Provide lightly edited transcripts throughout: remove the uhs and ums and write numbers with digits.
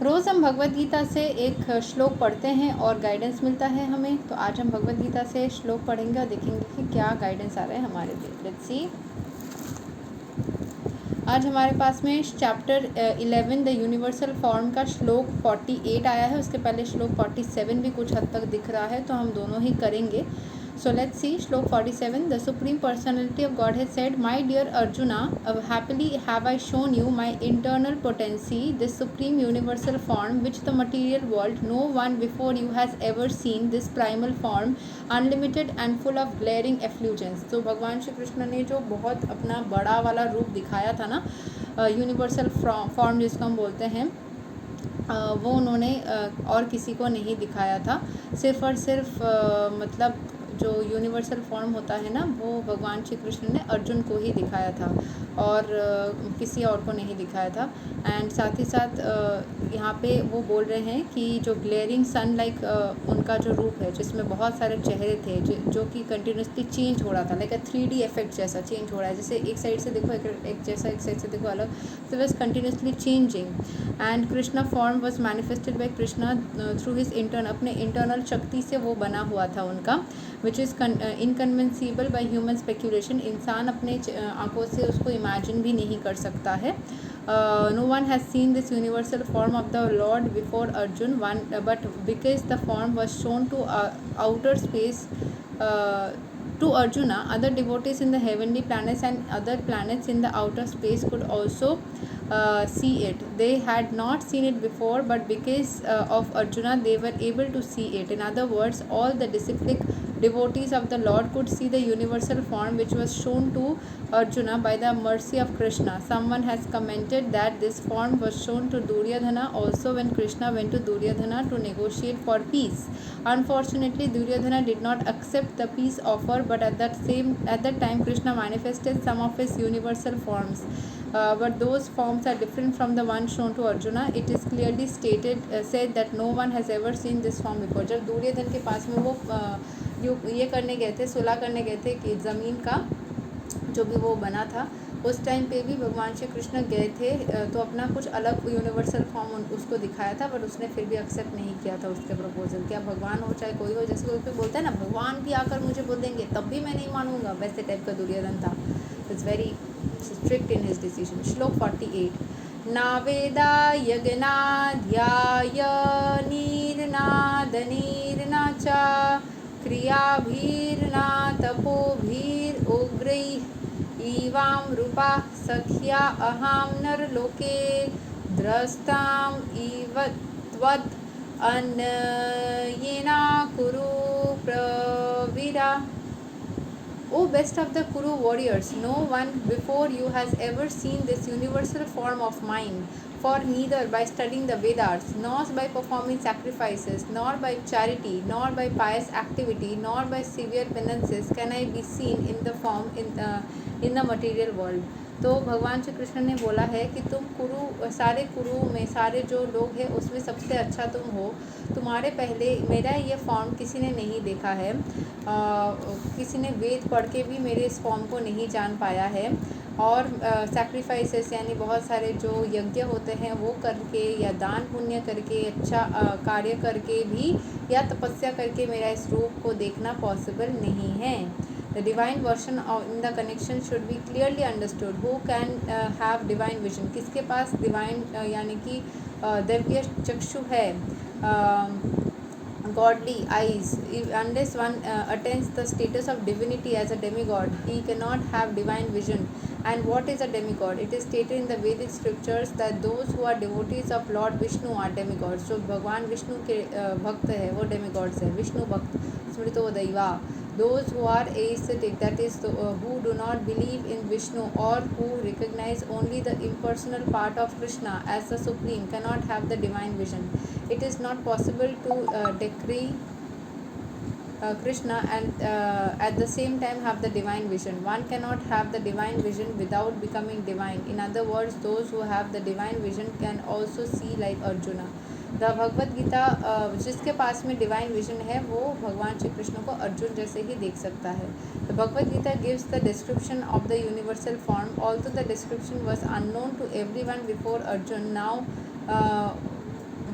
रोज़ हम भगवत गीता से एक श्लोक पढ़ते हैं और गाइडेंस मिलता है हमें। तो आज हम भगवत गीता से श्लोक पढ़ेंगे और देखेंगे कि क्या गाइडेंस आ रहा है हमारे लिए। Let's see. आज हमारे पास में चैप्टर 11 द यूनिवर्सल फॉर्म का श्लोक 48 आया है। उसके पहले श्लोक 47 भी कुछ हद तक दिख रहा है, तो हम दोनों ही करेंगे। So let's see shloka 47। The supreme personality of God has said, my dear Arjuna, happily have I shown you my internal potency, this supreme universal form which the material world no one before you has ever seen, this primal form unlimited and full of glaring effulgence. तो भगवान श्री कृष्ण ने जो बहुत अपना बड़ा वाला रूप दिखाया था ना, यूनिवर्सल फॉर्म जिसको हम बोलते हैं, वो उन्होंने और किसी को नहीं दिखाया था। सिर्फ़ और सिर्फ मतलब जो यूनिवर्सल फॉर्म होता है ना, वो भगवान श्री कृष्ण ने अर्जुन को ही दिखाया था और किसी और को नहीं दिखाया था। एंड साथ ही साथ यहाँ पे वो बोल रहे हैं कि जो ग्लेयरिंग सन लाइक उनका जो रूप है, जिसमें बहुत सारे चेहरे थे जो कि कंटिन्यूसली चेंज हो रहा था, लाइक 3D इफेक्ट जैसा चेंज हो रहा है। जैसे एक साइड से देखो एक जैसा, एक साइड से देखो अलग, so it was continuously changing. And Krishna form was manifested by Krishna through his अपने इंटरनल शक्ति से वो बना हुआ था उनका, which is inconceivable by human speculation. इंसान अपने आंखों से उसको इमेजिन भी नहीं कर सकता है। No one has seen this universal form of the Lord before Arjun, but because the form was shown to outer space to Arjuna, other devotees in the heavenly planets and other planets in the outer space could also see it. They had not seen it before, but because of Arjuna, they were able to see it. In other words, all the disciplic devotees of the Lord could see the universal form which was shown to Arjuna by the mercy of Krishna. Someone has commented that this form was shown to Duryodhana also when Krishna went to Duryodhana to negotiate for peace. Unfortunately, Duryodhana did not accept the peace offer, but at that time Krishna manifested some of his universal forms. But those forms are different from the one shown to Arjuna. It is clearly said that no one has ever seen this form before. जब दुर्योधन के पास में वो ये करने गए थे, सुलह करने गए थे कि ज़मीन का जो भी वो बना था, उस टाइम पे भी भगवान श्री कृष्ण गए थे, तो अपना कुछ अलग यूनिवर्सल फॉर्म उसको दिखाया था, बट उसने फिर भी एक्सेप्ट नहीं किया था उसके प्रपोजल। क्या भगवान हो चाहे कोई हो, जैसे कोई भी बोलता है ना, भगवान भी आकर मुझे बोल देंगे तब भी मैं नहीं मानूंगा, वैसे टाइप का दुर्योधन था। It's very strict in his decision. श्लोक 48। नावेदा यज्ञनाध्याय नीरनादनीर्ना च क्रियाभीर्ना तपोभीरुग्रैः इवां रूपा सख्या अहं नरलोके द्रष्टाम् इव त्वद् अन्येना कुरु Pravira. O best of the Kuru warriors, no one before you has ever seen this universal form of mine, for neither by studying the Vedas, nor by performing sacrifices, nor by charity, nor by pious activity, nor by severe penances can I be seen in the form in the material world. तो भगवान श्री कृष्ण ने बोला है कि तुम सारे कुरु में सारे जो लोग हैं उसमें सबसे अच्छा तुम हो। तुम्हारे पहले मेरा ये फॉर्म किसी ने नहीं देखा है, किसी ने वेद पढ़ के भी मेरे इस फॉर्म को नहीं जान पाया है। और सैक्रिफाइसेस यानी बहुत सारे जो यज्ञ होते हैं वो करके या दान पुण्य करके, अच्छा कार्य करके भी या तपस्या करके मेरा इस रूप को देखना पॉसिबल नहीं है। The divine version in the connection should be clearly understood. Who can have divine vision? किसके पास divine यानी कि दिव्य चक्षु है, godly eyes? Unless one attains the status of divinity as a demigod, he cannot have divine vision. And what is a demigod? It is stated in the Vedic scriptures that those who are devotees of Lord Vishnu are demigods. So भगवान विष्णु के भक्त है वो demigods है। विष्णु भक्त स्मृतो दैवा। Those who are aesthetic, that is who do not believe in Vishnu or who recognize only the impersonal part of Krishna as the supreme, cannot have the divine vision. It is not possible to decree Krishna and at the same time have the divine vision. One cannot have the divine vision without becoming divine. In other words, those who have the divine vision can also see like Arjuna. The Bhagavad Gita जिसके पास में divine vision है वो भगवान श्री कृष्ण को अर्जुन जैसे ही देख सकता है। The Bhagavad Gita gives the description of the universal form, also the description was unknown to every one before Arjun. Now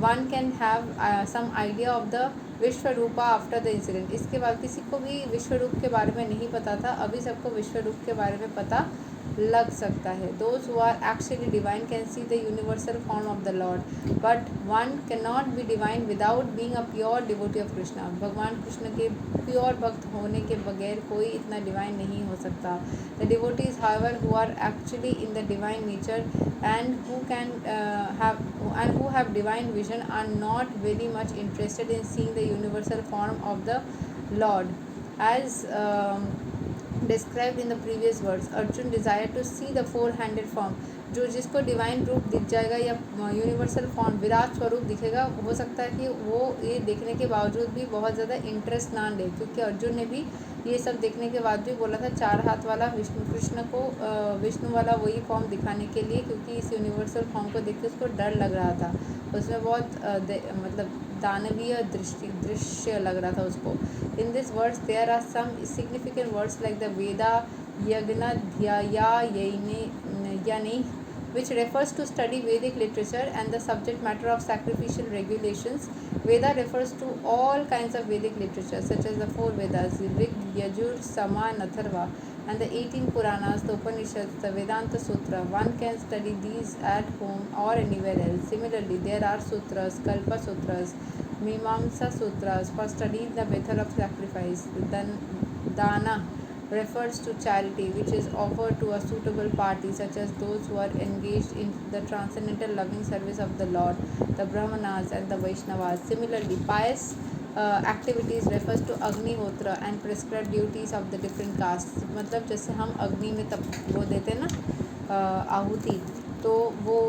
one can have some idea of the Vishwarupa after the incident. इसके बाद किसी को भी विश्वरूप के बारे में नहीं पता था, अभी सबको विश्वरूप के बारे में पता लग सकता है। Those who are actually divine can see the universal form of the Lord, but one can not be divine without being a pure devotee of Krishna. भगवान कृष्ण के प्योर भक्त होने के बगैर कोई इतना डिवाइन नहीं हो सकता। The devotees however who are actually in the divine nature and who have divine vision are not very much interested in seeing the universal form of the Lord, as described in the previous words. Arjun desired to see the four-handed form. जो जिसको divine रूप दिख जाएगा या universal form Virat स्वरूप दिखेगा, हो सकता है कि वो ये देखने के बावजूद भी बहुत ज़्यादा इंटरेस्ट ना ले, क्योंकि अर्जुन ने भी ये सब देखने के बाद भी बोला था 4 हाथ वाला विष्णु कृष्ण को विष्णु वाला वही फॉर्म दिखाने के लिए, क्योंकि इस यूनिवर्सल फॉर्म को देख के उसको डर लग रहा था। उसमें बहुत मतलब दानवीय दृश्य लग रहा था उसको। In this words there are some significant words like the Veda yajna ध्यायानी, which refers to study Vedic literature and the subject matter of sacrificial regulations. Veda refers to all kinds of Vedic literature such as the 4 Vedas, Rig, Yajur, Sama and Atharva, and the 18 Puranas, the Upanishads, the Vedanta Sutra. One can study these at home or anywhere else. Similarly, there are sutras, Kalpa Sutras, Mimamsa Sutras for studying the method of sacrifice. Then Dana refers to charity which is offered to a suitable party, such as those who are engaged in the transcendental loving service of the Lord, the Brahmanas and the Vaishnavas. Similarly, pious activities refers to Agnihotra and prescribed duties of the different castes. मतलब जैसे हम अग्नि में तब वो देते हैं ना आहुति, तो वो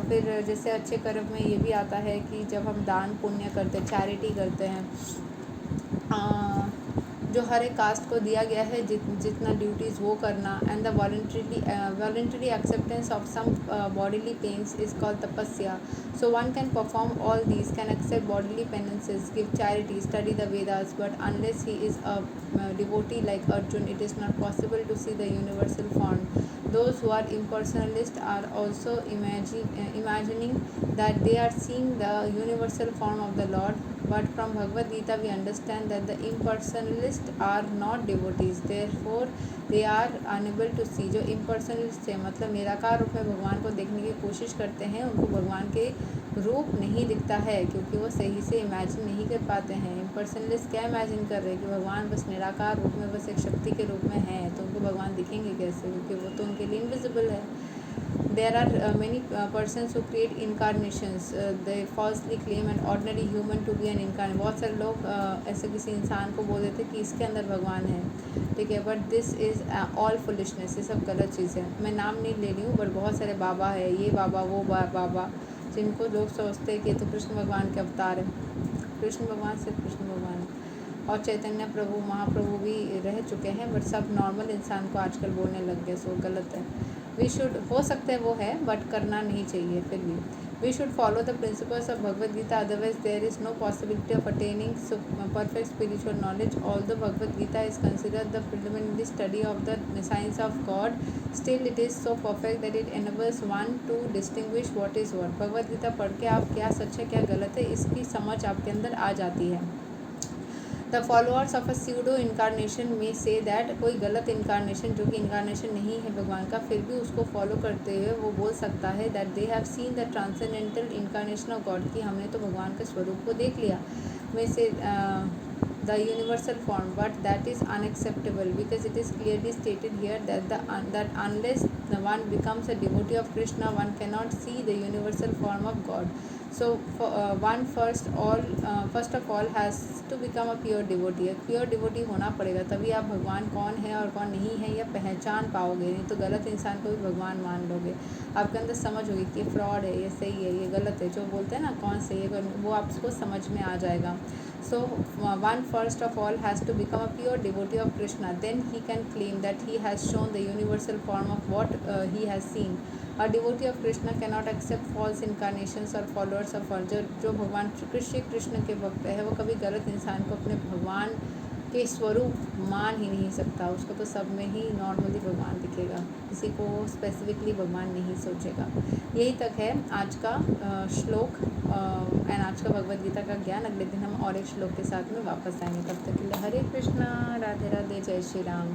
फिर जैसे अच्छे कर्म में ये भी आता है कि जब हम दान पुण्य करते हैं, चैरिटी करते हैं, जो हर एक कास्ट को दिया गया है जितना ड्यूटीज़ वो करना, and the voluntary acceptance of some bodily pains is called tapasya. So one can perform all these, can accept bodily penances, give charity, study the Vedas, but unless he is a devotee like Arjun, it is not possible to see the universal form. Those who are impersonalists are also imagining that they are seeing the universal form of the Lord, but from Bhagavad Gita we understand that the impersonalists are not devotees, therefore they are unable to see. जो impersonalists है मतलब निराकार रूप में भगवान को देखने की कोशिश करते हैं, उनको भगवान के रूप नहीं दिखता है क्योंकि वो सही से इमेजिन नहीं कर पाते हैं. इम्पर्सनलिस्ट क्या इमेजिन कर रहे हैं कि भगवान बस निराकार रूप में, बस एक शक्ति के रूप में है, तो उनको भगवान दिखेंगे कैसे, क्योंकि वो तो उनके लिए इनविजिबल है. There are many persons who create incarnations. They falsely claim an ordinary human to be an incarnate. बहुत सारे लोग ऐसे किसी इंसान को बोल देते कि इसके अंदर भगवान है, ठीक है, but this is all foolishness. ये सब गलत चीज़ है. मैं नाम नहीं ले रही हूँ, बट बहुत सारे बाबा है, ये बाबा वो बाबा, जिनको लोग सोचते हैं कि तो कृष्ण भगवान के अवतार है. कृष्ण भगवान सिर्फ कृष्ण भगवान है, और चैतन्य प्रभु महाप्रभु भी रह चुके हैं, बट सब नॉर्मल इंसान को आजकल बोलने लग गए, सो गलत है. वी शुड, हो सकता है वो है, बट करना नहीं चाहिए. फिर भी we should follow the principles of Bhagavad Gita, otherwise there is no possibility of attaining perfect spiritual knowledge. Although Bhagavad Gita is considered the preliminary study of the science of God, still it is so perfect that it enables one to distinguish what is what. Bhagavad Gita पढ़ के आप क्या सच है क्या गलत है इसकी समझ आपके अंदर आ जाती है. The followers of a pseudo incarnation में से दैट, कोई गलत इनकारनेशन जो कि इनकारनेशन नहीं है भगवान का, फिर भी उसको फॉलो करते हुए वो बोल सकता है that they have seen the transcendental incarnation of God, कि हमने तो भगवान के स्वरूप को देख लिया, में से the universal form, but that is unacceptable because it is clearly stated here that unless one becomes a devotee of Krishna, one cannot see the universal form of God. So one first of all has to become a pure devotee. एक pure devotee होना पड़ेगा, तभी आप भगवान कौन है और कौन नहीं है यह पहचान पाओगे. नहीं तो गलत इंसान को भी भगवान मान लोगे. आपके अंदर समझ होगी कि फ्रॉड है, ये सही है, ये गलत है. जो बोलते हैं ना कौन सही है, वो आपको समझ में आ जाएगा. So one first of all has to become a pure devotee of Krishna. Then he can claim that he has shown the universal form of what he has seen. A devotee of Krishna cannot accept false incarnations or followers of जो भगवान कृष्ण के भक्त है, वो कभी गलत इंसान को अपने भगवान के स्वरूप मान ही नहीं सकता, उसको तो सब में ही नॉर्मली भगवान दिखेगा, किसी को स्पेसिफिकली भगवान नहीं सोचेगा। यही तक है आज का श्लोक एंड आज का भगवद गीता का ज्ञान। अगले दिन हम और एक श्लोक के साथ में वापस आएंगे। तब तक के लिए हरे कृष्णा, राधे राधे, जय श्री राम।